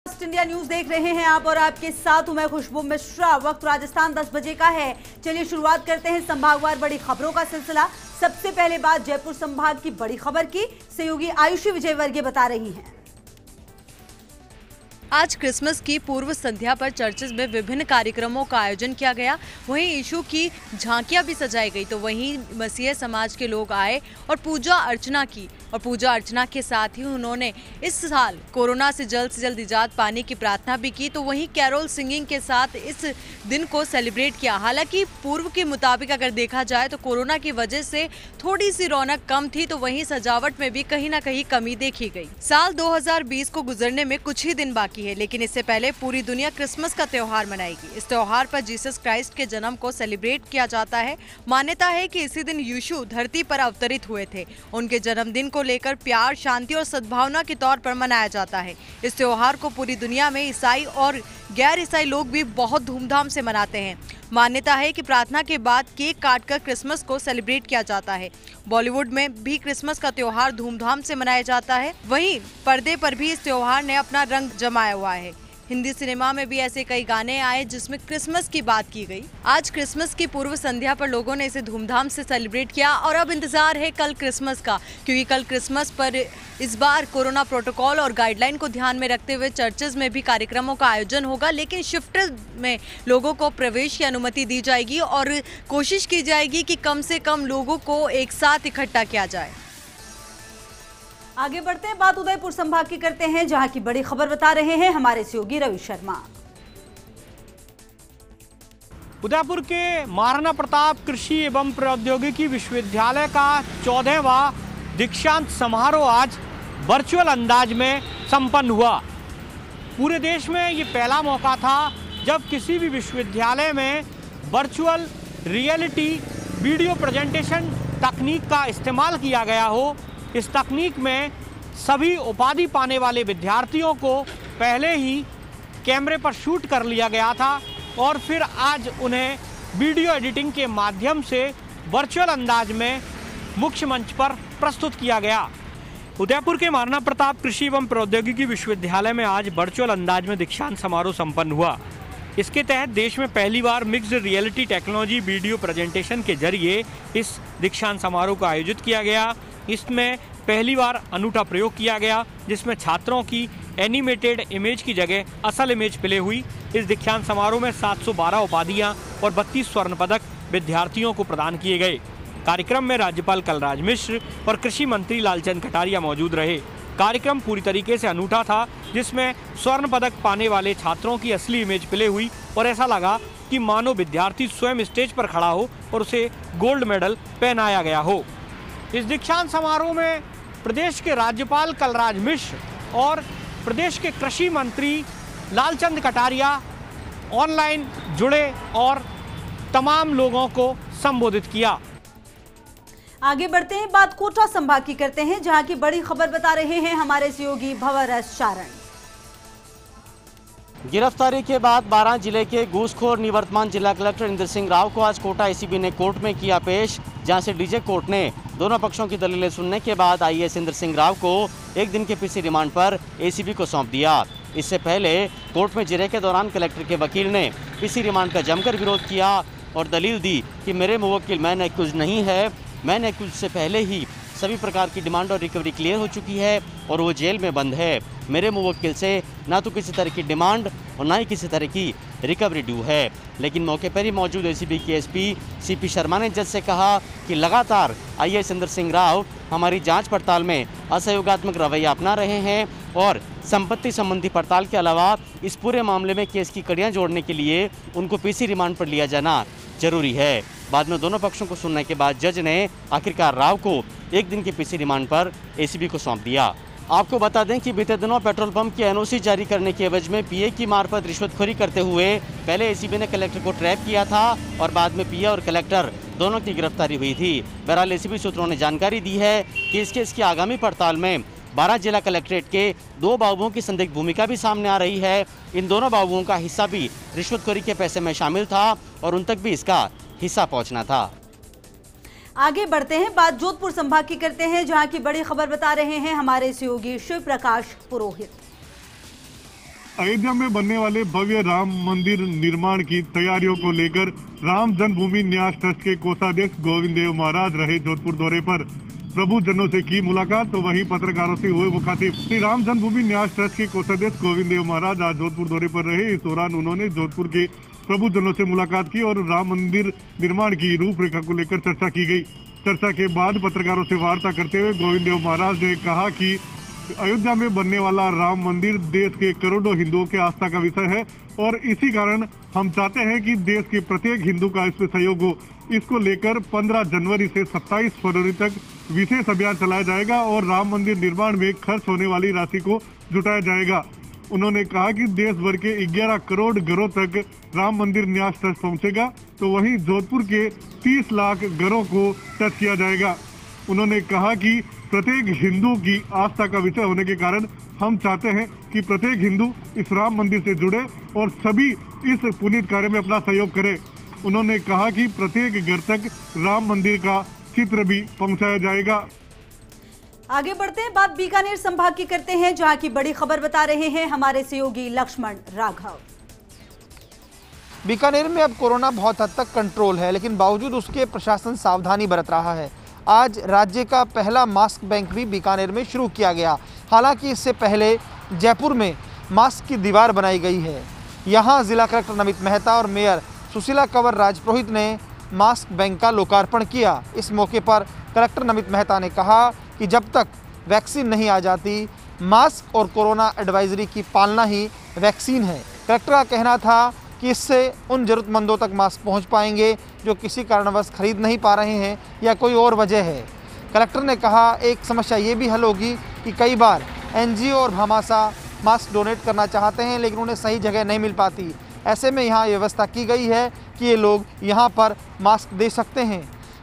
East India news देख रहे हैं आप और आपके साथ हूं मैं खुशबू मिश्रा। वक्त राजस्थान 10 बजे का है। चलिए शुरुआत करते हैं संभागवार बड़ी खबरों का सिलसिला। सबसे पहले बात जयपुर संभाग की बड़ी खबर की। सहयोगी आयुषी विजयवर्गीय बता रही हैं। आज क्रिसमस की पूर्व संध्या पर चर्चेज में विभिन्न कार्यक्रमों का आयोजन किया गया। वहीं यीशु की झांकियां भी सजाई गई, तो वहीं मसीह समाज के लोग आए और पूजा अर्चना की। और पूजा अर्चना के साथ ही उन्होंने इस साल कोरोना से जल्द निजात पाने की प्रार्थना भी की। तो वहीं कैरोल सिंगिंग के साथ इस दिन को सेलिब्रेट किया। हालांकि पूर्व के मुताबिक अगर देखा जाए तो कोरोना की वजह से थोड़ी सी रौनक कम थी, तो वहीं सजावट में भी कहीं ना कहीं कमी देखी गई। साल 2020 को गुजरने में कुछ ही दिन बाकी है, लेकिन इससे पहले पूरी दुनिया क्रिसमस का त्योहार मनाएगी। इस त्योहार पर जीसस क्राइस्ट के जन्म को सेलिब्रेट किया जाता है। मान्यता है कि इसी दिन यीशु धरती पर अवतरित हुए थे। उनके जन्मदिन को लेकर प्यार, शांति और सद्भावना के तौर पर मनाया जाता है। इस त्योहार को पूरी दुनिया में ईसाई और गैर ईसाई लोग भी बहुत धूमधाम से मनाते हैं। मान्यता है कि प्रार्थना के बाद केक काटकर क्रिसमस को सेलिब्रेट किया जाता है। बॉलीवुड में भी क्रिसमस का त्योहार धूमधाम से मनाया जाता है। वहीं पर्दे पर भी इस त्योहार ने अपना रंग जमाया हुआ है। हिंदी सिनेमा में भी ऐसे कई गाने आए जिसमें क्रिसमस की बात की गई। आज क्रिसमस की पूर्व संध्या पर लोगों ने इसे धूमधाम से सेलिब्रेट किया और अब इंतजार है कल क्रिसमस का, क्योंकि कल क्रिसमस पर इस बार कोरोना प्रोटोकॉल और गाइडलाइन को ध्यान में रखते हुए चर्चेज में भी कार्यक्रमों का आयोजन होगा, लेकिन शिफ्ट में लोगों को प्रवेश की अनुमति दी जाएगी और कोशिश की जाएगी कि कम से कम लोगों को एक साथ इकट्ठा किया जाए। आगे बढ़ते हैं, बात उदयपुर संभाग की करते हैं, जहां की बड़ी खबर बता रहे हैं हमारे सहयोगी रवि शर्मा। उदयपुर के महाराणा प्रताप कृषि एवं प्रौद्योगिकी विश्वविद्यालय का 14वां दीक्षांत समारोह आज वर्चुअल अंदाज में संपन्न हुआ। पूरे देश में ये पहला मौका था जब किसी भी विश्वविद्यालय में वर्चुअल रियलिटी वीडियो प्रेजेंटेशन तकनीक का इस्तेमाल किया गया हो। इस तकनीक में सभी उपाधि पाने वाले विद्यार्थियों को पहले ही कैमरे पर शूट कर लिया गया था और फिर आज उन्हें वीडियो एडिटिंग के माध्यम से वर्चुअल अंदाज में मुख्य मंच पर प्रस्तुत किया गया। उदयपुर के महाराणा प्रताप कृषि एवं प्रौद्योगिकी विश्वविद्यालय में आज वर्चुअल अंदाज में दीक्षांत समारोह संपन्न हुआ। इसके तहत देश में पहली बार mixed reality technology video presentation के जरिए इस दीक्षांत समारोह को आयोजित किया गया। इसमें पहली बार अनूठा प्रयोग किया गया, जिसमें छात्रों की एनिमेटेड इमेज की जगह असल इमेज प्ले हुई। इस दीक्षांत समारोह में 712 उपाधियां और 32 स्वर्ण पदक विद्यार्थियों को प्रदान किए गए। कार्यक्रम में राज्यपाल कलराज मिश्र और कृषि मंत्री लालचंद कटारिया मौजूद रहे। कार्यक्रम पूरी तरीके से अनूठा था, जिसमें स्वर्ण पदक पाने वाले छात्रों की असली इमेज प्ले हुई और ऐसा लगा कि मानो विद्यार्थी स्वयं स्टेज पर खड़ा हो और उसे गोल्ड मेडल पहनाया गया हो। इस दीक्षांत समारोह में प्रदेश के राज्यपाल कलराज मिश्र और प्रदेश के कृषि मंत्री लालचंद कटारिया ऑनलाइन जुड़े और तमाम लोगों को संबोधित किया। आगे बढ़ते हैं, बात कोटा संभाग की करते हैं, जहां की बड़ी खबर बता रहे हैं हमारे सहयोगी भंवर चारण। गिरफ्तारी के बाद 12 जिले के घूसखोर निवर्तमान जिला कलेक्टर इंद्र सिंह राव को आज कोटा एसीबी ने कोर्ट में किया पेश, जहां से डीजे कोर्ट ने दोनों पक्षों की दलीलें सुनने के बाद आईएएस इंद्र सिंह राव को एक दिन के पीसी रिमांड पर एसीबी को सौंप दिया। इससे पहले कोर्ट में जिरह के दौरान कलेक्टर के वकील ने पीसी रिमांड का जमकर विरोध किया और दलील दी कि मेरे मुवक्किल मैन एक्यूज नहीं है, मैन एक्यूज से पहले ही सभी प्रकार की डिमांड और रिकवरी क्लियर हो चुकी है और वो जेल में बंद है। मेरे मुवक्किल से ना तो किसी तरह की डिमांड और ना ही किसी तरह की रिकवरी ड्यू है। लेकिन मौके पर ही मौजूद एसीबी के एसपी सीपी शर्मा ने जज से कहा कि लगातार आईएएस इंद्र सिंह राव हमारी जांच पड़ताल में असहयोगात्मक रवैया अपना रहे हैं और संपत्ति संबंधी पड़ताल के अलावा इस पूरे मामले में केस की कड़ियां जोड़ने के लिए उनको पीसी रिमांड पर लिया जाना जरूरी है। बाद में दोनों पक्षों को सुनने के बाद जज ने आखिरकार राव को एक दिन के पीसी रिमांड पर एसीबी को सौंप दिया। आपको बता दें कि बीते दिनों पेट्रोल पंप की एनओसी जारी करने के एवज में पीए की मार्फत रिश्वतखोरी करते हुए पहले एसीबी ने कलेक्टर को ट्रैप किया था और बाद में पीए और कलेक्टर दोनों की गिरफ्तारी हुई थी। बहरहाल एसीबी सूत्रों ने जानकारी दी है कि इस केस की आगामी पड़ताल में 12 जिला कलेक्ट्रेट के 2 बाबुओं की संदिग्ध भूमिका भी सामने आ रही है। इन दोनों बाबुओं का हिस्सा भी रिश्वतखोरी के पैसे में शामिल था और उन तक भी इसका हिस्सा पहुंचना था। आगे बढ़ते हैं, बात जोधपुर संभाग की करते हैं, जहां की बड़ी खबर बता रहे हैं हमारे सहयोगी शिव प्रकाश पुरोहित। अयोध्या में बनने वाले भव्य राम मंदिर निर्माण की तैयारियों को लेकर राम जन्मभूमि न्यास ट्रस्ट के कोषाध्यक्ष गोविंद देव महाराज रहे जोधपुर दौरे पर। प्रभु जनों से की मुलाकात तो वहीं पत्रकारों से हुए मुखातिब। श्री राम जन्मभूमि न्यास ट्रस्ट के कोषाध्यक्ष गोविंद देव महाराज आज जोधपुर दौरे पर रहे। इस दौरान उन्होंने जोधपुर के प्रभु जनों से मुलाकात की और राम मंदिर निर्माण की रूपरेखा को लेकर चर्चा की गई। चर्चा के बाद पत्रकारों से वार्ता करते हुए गोविंद देव महाराज ने कहा कि अयोध्या में बनने वाला राम मंदिर देश के करोड़ों हिंदुओं के आस्था का विषय है और इसी कारण हम चाहते हैं कि देश के प्रत्येक हिंदू का इसमें सहयोग हो। इसको लेकर 15 जनवरी से 27 फरवरी तक विशेष अभियान चलाया जाएगा और राम मंदिर निर्माण में खर्च होने वाली राशि को जुटाया जाएगा। उन्होंने कहा कि देश भर के 11 करोड़ घरों तक राम मंदिर न्यास ट्रस्ट पहुंचेगा, तो वहीं जोधपुर के 30 लाख घरों को टच किया जाएगा। उन्होंने कहा कि प्रत्येक हिंदू की आस्था का विषय होने के कारण हम चाहते हैं कि प्रत्येक हिंदू इस राम मंदिर से जुड़े और सभी इस पुनीत कार्य में अपना सहयोग करें। उन्होंने कहा कि प्रत्येक घर तक राम मंदिर का चित्र भी पहुंचाया जाएगा। आगे बढ़ते हैं, बात बीकानेर संभाग की करते हैं, जहां की बड़ी खबर बता रहे हैं हमारे सहयोगी लक्ष्मण राघव। बीकानेर में अब कोरोना बहुत हद तक कंट्रोल है, लेकिन बावजूद उसके प्रशासन सावधानी बरत रहा है। आज राज्य का पहला मास्क बैंक भी बीकानेर में शुरू किया गया। हालांकि इससे पहले जयपुर में मास्क की दीवार बनाई गई है। यहां जिला कलेक्टर नमित मेहता और मेयर सुशीला कंवर राजपुरोहित ने मास्क बैंक का लोकार्पण किया। इस मौके पर कलेक्टर नमित मेहता ने कहा कि जब तक वैक्सीन नहीं आ जाती, मास्क और कोरोना एडवाइजरी की पालना ही वैक्सीन है। कलेक्टर का कहना था कि इससे उन ज़रूरतमंदों तक मास्क पहुंच पाएंगे जो किसी कारणवश खरीद नहीं पा रहे हैं या कोई और वजह है। कलेक्टर ने कहा एक समस्या ये भी हल होगी कि कई बार एनजीओ और भामाशाह मास्क डोनेट करना चाहते हैं, लेकिन उन्हें सही जगह नहीं मिल पाती। ऐसे में यहाँ व्यवस्था की गई है कि ये लोग यहाँ पर मास्क दे सकते हैं।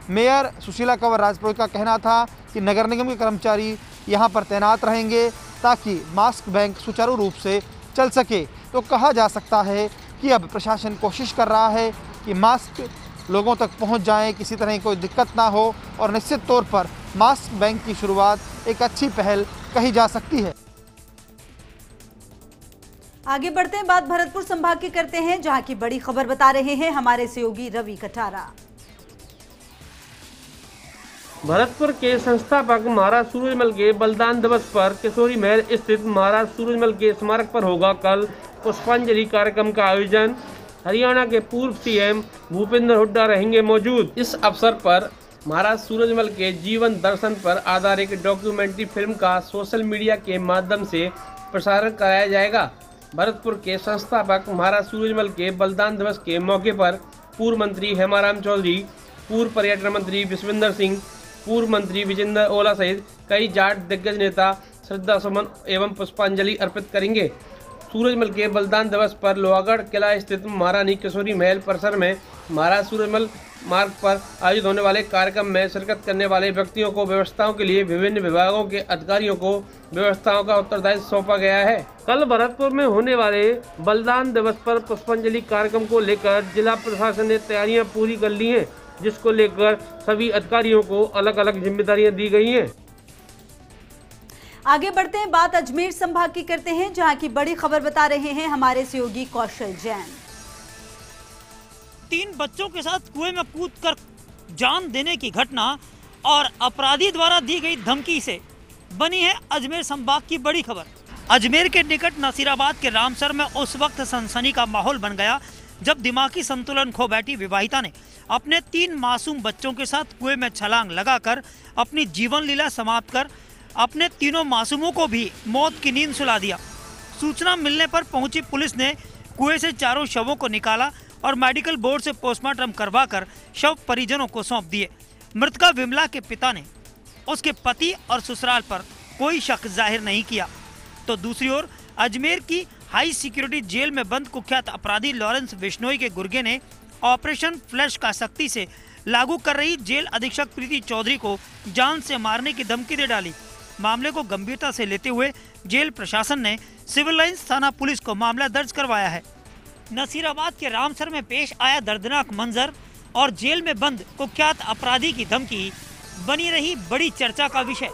मेयर सुशीला कंवर राजपुरोहित का कहना था कि नगर निगम के कर्मचारी यहाँ पर तैनात रहेंगे ताकि मास्क बैंक सुचारू रूप से चल सके। तो कहा जा सकता है कि अब प्रशासन कोशिश कर रहा है कि मास्क लोगों तक पहुंच जाएं, किसी तरह की कोई दिक्कत ना हो, और निश्चित तौर पर मास्क बैंक की शुरुआत एक अच्छी पहल कही जा सकती है। आगे बढ़ते हैं, बात भरतपुर संभाग की करते हैं, जहां की बड़ी खबर बता रहे हैं हमारे सहयोगी रवि कटारा। भरतपुर के संस्थापक महाराज सूरजमल के बलिदान दिवस पर किशोरी महल स्थित महाराज सूरजमल के स्मारक पर होगा कल पुष्पांजलि कार्यक्रम का आयोजन। हरियाणा के पूर्व सीएम भूपेंद्र हुड्डा रहेंगे मौजूद। इस अवसर पर महाराज सूरजमल के जीवन दर्शन पर आधारित एक डॉक्यूमेंट्री फिल्म का सोशल मीडिया के माध्यम से प्रसारण कराया जाएगा। भरतपुर के संस्थापक महाराज सूरजमल के बलिदान दिवस के मौके पर पूर्व मंत्री हेमाराम चौधरी, पूर्व पर्यटन मंत्री विश्वेंद्र सिंह, पूर्व मंत्री विजेंद्र ओला सहित कई जाट दिग्गज नेता श्रद्धा सुमन एवं पुष्पांजलि अर्पित करेंगे। सूरजमल के बलिदान दिवस पर लोहागढ़ किला स्थित महारानी किशोरी महल परिसर में महाराज सूरजमल मार्ग पर आयोजित होने वाले कार्यक्रम में शिरकत करने वाले व्यक्तियों को व्यवस्थाओं के लिए विभिन्न विभागों के अधिकारियों को व्यवस्थाओं का उत्तरदायित्व सौंपा गया है। कल भरतपुर में होने वाले बलिदान दिवस पर पुष्पांजलि कार्यक्रम को लेकर जिला प्रशासन ने तैयारियां पूरी कर ली हैं, जिसको लेकर सभी अधिकारियों को अलग अलग जिम्मेदारियां दी गई हैं। आगे बढ़ते हैं, बात अजमेर संभाग की करते हैं, जहां की बड़ी खबर बता रहे हैं हमारे सहयोगी कौशल जैन। 3 बच्चों के साथ कुएं में कूदकर जान देने की घटना और अपराधी द्वारा दी गई धमकी से बनी है अजमेर संभाग की बड़ी खबर। अजमेर के निकट नसीराबाद के रामसर में उस वक्त सनसनी का माहौल बन गया जब दिमागी संतुलन खो बैठी विवाहिता ने अपने 3 मासूम बच्चों के साथ कुएं में छलांग लगाकर अपनी जीवन लीला समाप्त कर अपने तीनों मासूमों को भी मौत की नींद सुला दिया। सूचना मिलने पर पहुंची पुलिस ने कुएं से चारों शवों को निकाला और मेडिकल बोर्ड से पोस्टमार्टम करवाकर शव परिजनों को सौंप दिए। मृतका विमला के पिता ने उसके पति और ससुराल पर कोई शक जाहिर नहीं किया। तो दूसरी ओर अजमेर की हाई सिक्योरिटी जेल में बंद कुख्यात अपराधी लॉरेंस बिश्नोई के गुर्गे ने ऑपरेशन फ्लैश का सख्ती से लागू कर रही जेल अधीक्षक प्रीति चौधरी को जान से मारने की धमकी दे डाली। मामले को गंभीरता से लेते हुए जेल प्रशासन ने सिविल लाइंस थाना पुलिस को मामला दर्ज करवाया है। नसीराबाद के रामसर में पेश आया दर्दनाक मंजर और जेल में बंद कुख्यात अपराधी की धमकी बनी रही बड़ी चर्चा का विषय।